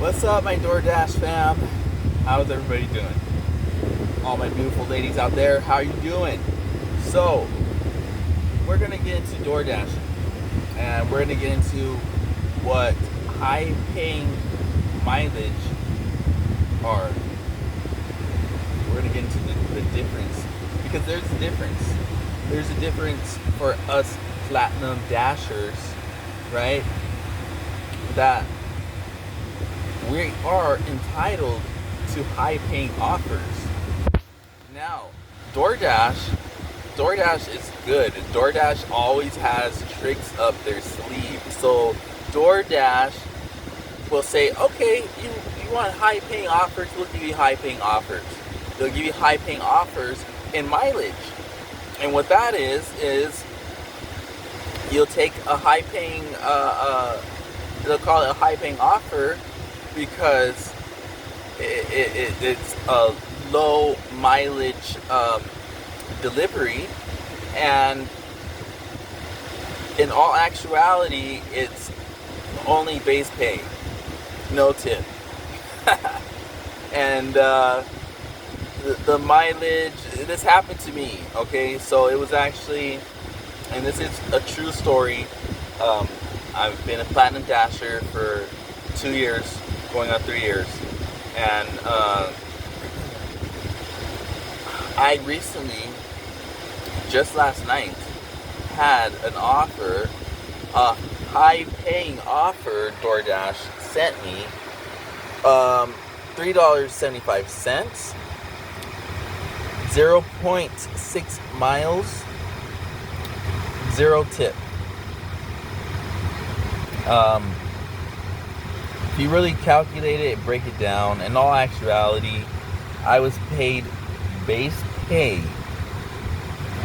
What's up, my Doordash fam? How's everybody doing? All my beautiful ladies out there, how you doing? So, we're gonna get into Doordash, and we're gonna get into what high-paying mileage are. We're gonna get into the difference, because there's a difference. There's a difference for us platinum dashers, right? That we are entitled to high-paying offers. Now, DoorDash is good. DoorDash always has tricks up their sleeve. So DoorDash will say, okay, you want high-paying offers, we'll give you high-paying offers. They'll give you high-paying offers in mileage. And what that is you'll take a high-paying, they'll call it a high-paying offer because it's a low mileage delivery, and in all actuality, it's only base pay, no tip. And the mileage, this happened to me, okay? So it was actually, and this is a true story, I've been a Platinum Dasher for 2 years, going on 3 years, and I recently, just last night, had an offer, a high-paying offer DoorDash sent me, $3.75, 0.6 miles, 0 tip. If you really calculate it and break it down, in all actuality, I was paid base pay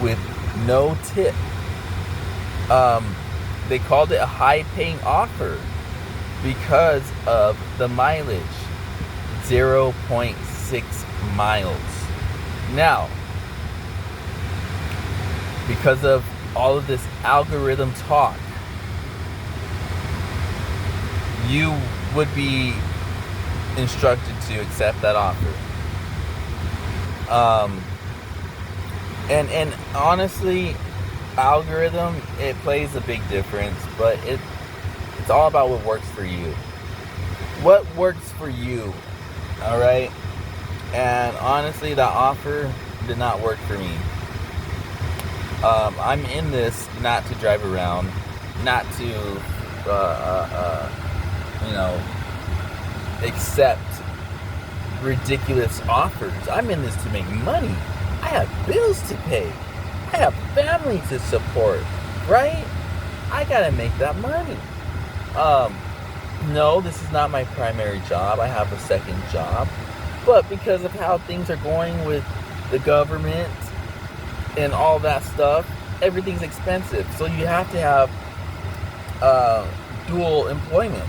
with no tip. They called it a high-paying offer because of the mileage, 0.6 miles. Now, because of all of this algorithm talk, you would be instructed to accept that offer. And honestly, algorithm, it plays a big difference, but it's all about what works for you. What works for you, all right? And honestly, that offer did not work for me. I'm in this not to drive around, not to, accept ridiculous offers. I'm in this to make money. I have bills to pay. I have family to support, right? I gotta make that money. No, this is not my primary job. I have a second job. But because of how things are going with the government and all that stuff, everything's expensive. So you have to have dual employment.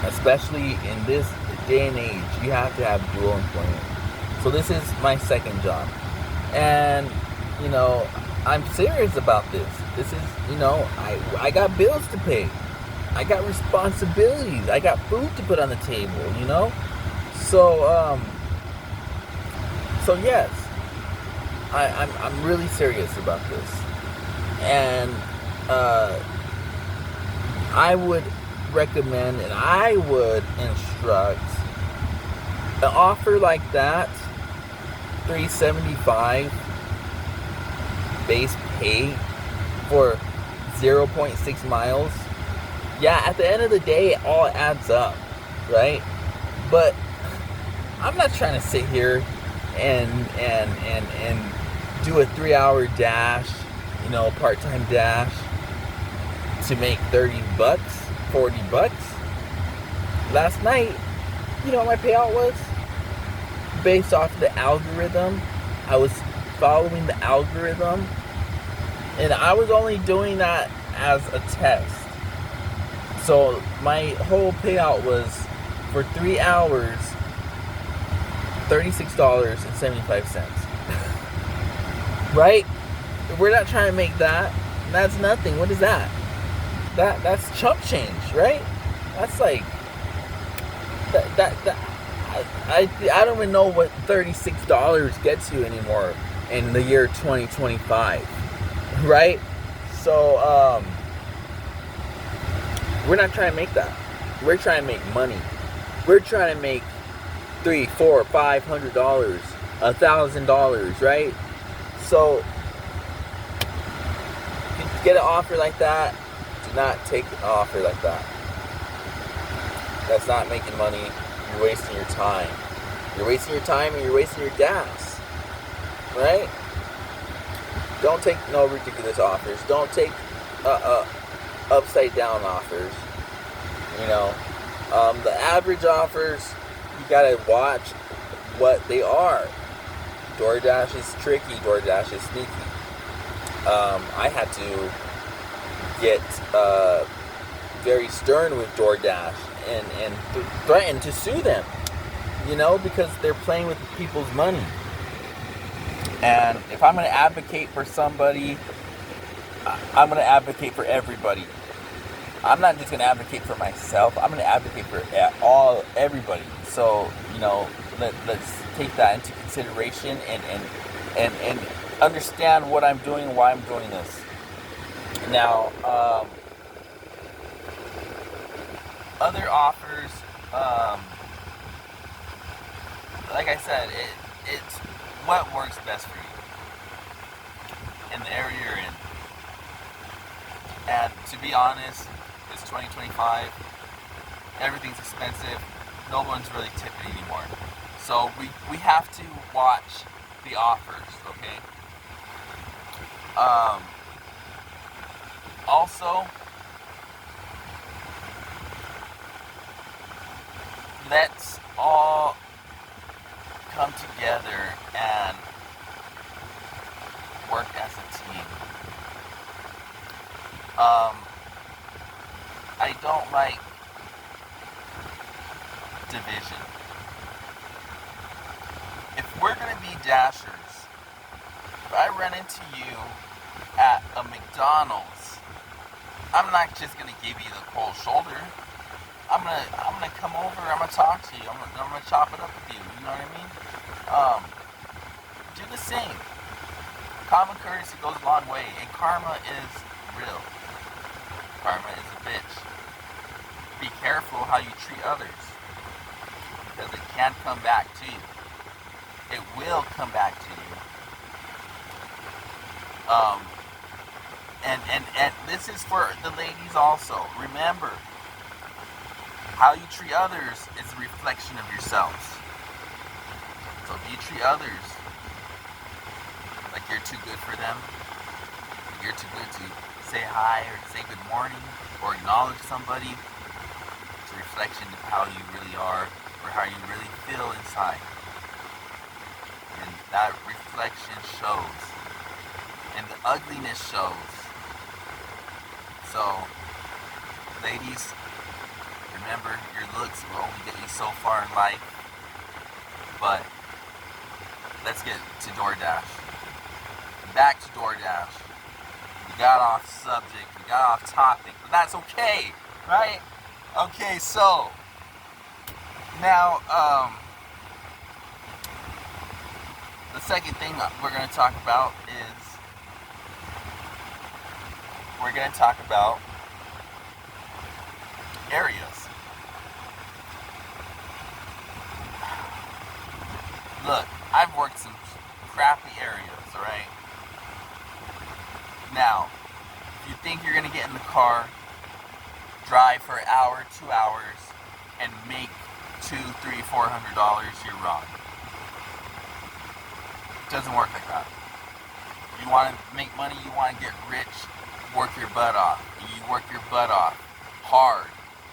Especially in this day and age, you have to have dual employment. So this is my second job. And, I'm serious about this. This is, I got bills to pay. I got responsibilities. I got food to put on the table, So yes, I'm really serious about this. And I would recommend and I would instruct an offer like that, $3.75 base pay for 0.6 miles. Yeah, at the end of the day, it all adds up, right? But I'm not trying to sit here and do a 3-hour dash, part-time dash to make $30, $40. Last night, what my payout was? Based off the algorithm. I was following the algorithm, and I was only doing that as a test. So my whole payout was for 3 hours, $36.75. Right? We're not trying to make that. That's nothing. What is that? That's chump change, right? That's like that I don't even know what $36 gets you anymore in the year 2025, right? So we're not trying to make that. We're trying to make money. We're trying to make $300, $400, $500, $1,000, right? So if you get an offer like that, do not take an offer like that. That's not making money. You're wasting your time. You're wasting your time and you're wasting your gas, right? Don't take no ridiculous offers. Don't take upside down offers. You know, the average offers, you gotta watch what they are. DoorDash is tricky. DoorDash is sneaky. I had to get very stern with DoorDash and threaten to sue them, you know, because they're playing with people's money. And if I'm going to advocate for somebody, I'm going to advocate for everybody. I'm not just going to advocate for myself. I'm going to advocate for everybody. So, you know, let's take that into consideration and understand what I'm doing and why I'm doing this. Now, other offers, like I said, it's what works best for you in the area you're in. And to be honest, it's 2025. Everything's expensive. No one's really tipping anymore. So we have to watch the offers, okay? Also, let's all come together and work as a team. I don't like division. If we're going to be dashers, if I run into you at a McDonald's, I'm not just going to give you the cold shoulder. I'm gonna come over. I'm gonna talk to you. I'm gonna chop it up with you. You know what I mean? Do the same. Common courtesy goes a long way, and karma is real. Karma is a bitch. Be careful how you treat others, because it can come back to you. It will come back to you. And this is for the ladies also. Remember, how you treat others is a reflection of yourselves. So if you treat others like you're too good for them, like you're too good to say hi or say good morning or acknowledge somebody, it's a reflection of how you really are or how you really feel inside. And that reflection shows. And the ugliness shows. So, ladies, remember, your looks will only get you so far in life. But let's get to DoorDash. Back to DoorDash. We got off subject, we got off topic, but that's okay, right? Okay, so now the second thing we're going to talk about is we're going to talk about areas. Look, I've worked some crappy areas, alright? Now, if you think you're gonna get in the car, drive for an hour, 2 hours, and make $200, $300, $400, you're wrong. It doesn't work like that. You want to make money, you want to get rich, work your butt off. You work your butt off hard,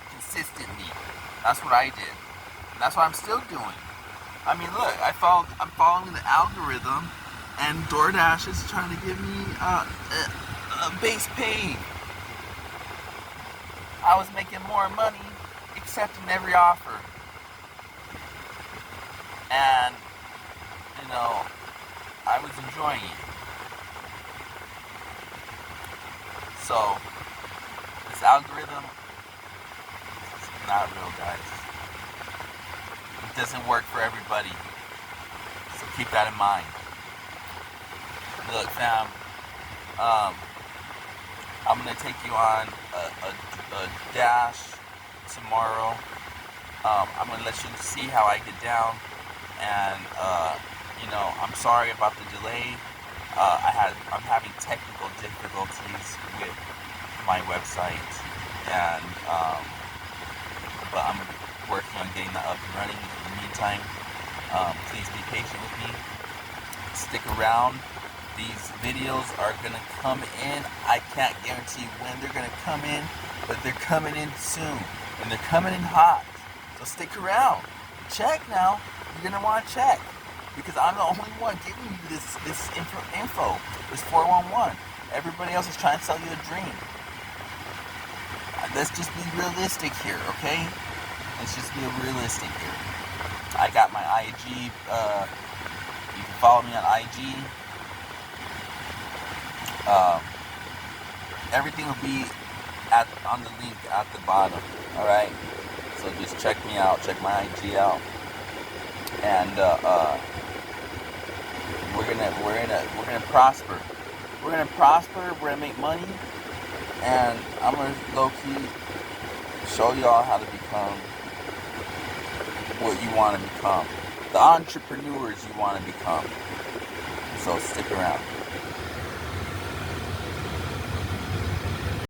consistently. That's what I did. And that's what I'm still doing. I mean, look, I'm following the algorithm, and DoorDash is trying to give me a base pay. I was making more money, accepting every offer. And, you know, I was enjoying it. So, this algorithm is not real, guys. doesn't work for everybody. So keep that in mind. Look, fam, I'm gonna take you on a dash tomorrow. I'm gonna let you see how I get down, and I'm sorry about the delay. I'm having technical difficulties with my website, and but I'm working on getting that up and running. In the meantime, please be patient with me. Stick around. These videos are gonna come in. I can't guarantee when they're gonna come in, but they're coming in soon, and they're coming in hot. So stick around. Check now. You're gonna want to check, because I'm the only one giving you this info, this 411. Everybody else is trying to sell you a dream. Let's just be realistic here, okay? Let's just be realistic here. I got my IG. You can follow me on IG. Everything will be on the link at the bottom. All right. So just check me out. Check my IG out. And we're gonna prosper. We're gonna prosper. We're gonna make money. And I'm gonna low-key show y'all how to become what you want to become, the entrepreneurs you want to become. So stick around.